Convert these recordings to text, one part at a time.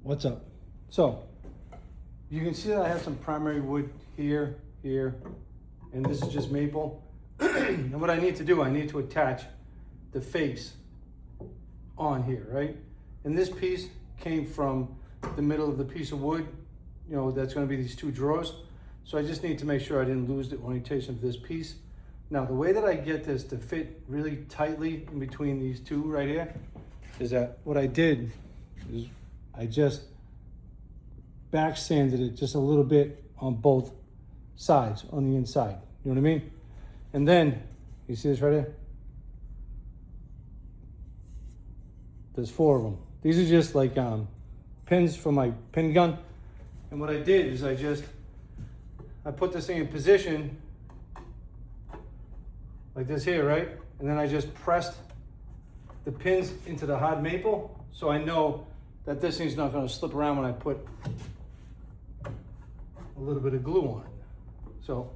What's up? So, you can see that I have some primary wood here, and this is just maple. And what I need to do, I need to attach the face on here, right? And this piece came from the middle of the piece of wood, you know, that's gonna be these two drawers. So I just need to make sure I didn't lose the orientation of this piece. Now, the way that I get this to fit really tightly in between these two right here is that what I did is I just back sanded it just a little bit on both sides, on the inside. You know what I mean? And then, you see this right here? There's 4 of them. These are just like pins for my pin gun. And what I did is I put this thing in position like this here, right? And then I just pressed the pins into the hard maple, so I know that this thing's not gonna slip around when I put a little bit of glue on it. So,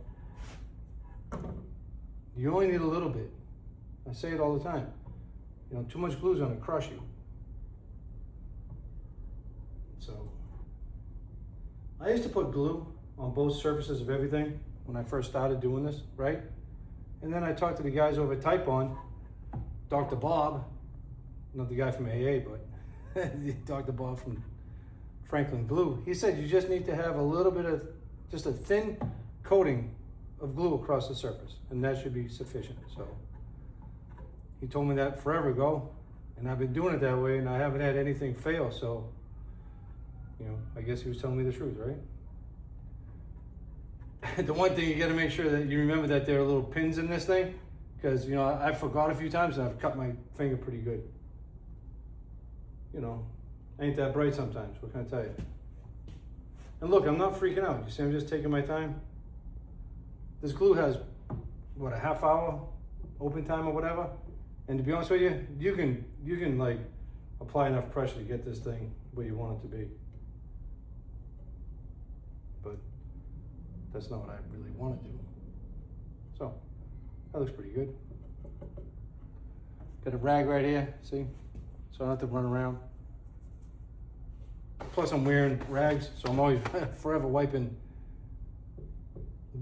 you only need a little bit. I say it all the time. You know, too much glue is gonna crush you. So, I used to put glue on both surfaces of everything when I first started doing this, right? And then I talked to the guys over at Type-On, Dr. Bob, not the guy from AA, but Dr. Bob from Franklin Glue. He said you just need to have a little bit of, just a thin coating of glue across the surface, and that should be sufficient. So he told me that forever ago, and I've been doing it that way, and I haven't had anything fail. So, you know, I guess he was telling me the truth, right? The one thing you got to make sure that you remember that there are little pins in this thing, because, you know, I forgot a few times and I've cut my finger pretty good. You know, ain't that bright sometimes, what can I tell you? And look, I'm not freaking out. You see, I'm just taking my time. This glue has, what, a half hour open time or whatever? And to be honest with you, you can like apply enough pressure to get this thing where you want it to be. But that's not what I really want to do. So, that looks pretty good. Got a rag right here, see? So I don't have to run around. Plus I'm wearing rags, so I'm always forever wiping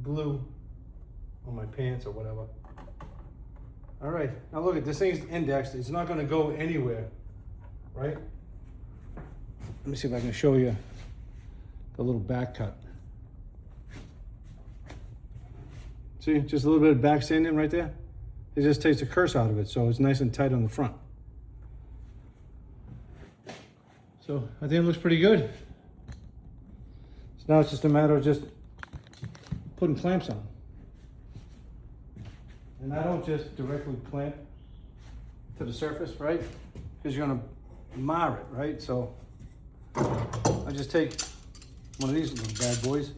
glue on my pants or whatever. All right, now look at this thing's indexed. It's not gonna go anywhere, right? Let me see if I can show you the little back cut. See, just a little bit of back sanding right there. It just takes the curse out of it, so it's nice and tight on the front. So I think it looks pretty good. So now it's just a matter of just putting clamps on. And I don't just directly clamp to the surface, right? Because you're gonna mar it, right? So I just take one of these little bad boys.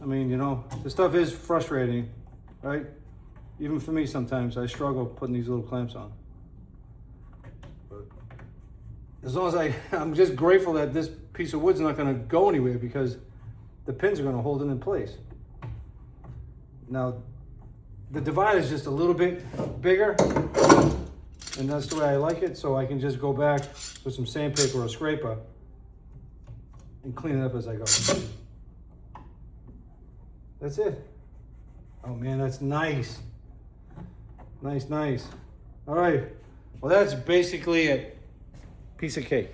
I mean, you know, this stuff is frustrating, right? Even for me sometimes, I struggle putting these little clamps on. But as long as I'm just grateful that this piece of wood's not gonna go anywhere because the pins are gonna hold it in place. Now, the divider is just a little bit bigger, and that's the way I like it, so I can just go back with some sandpaper or scraper and clean it up as I go. That's it. Oh man, that's nice. Nice. All right, well that's basically it. Piece of cake.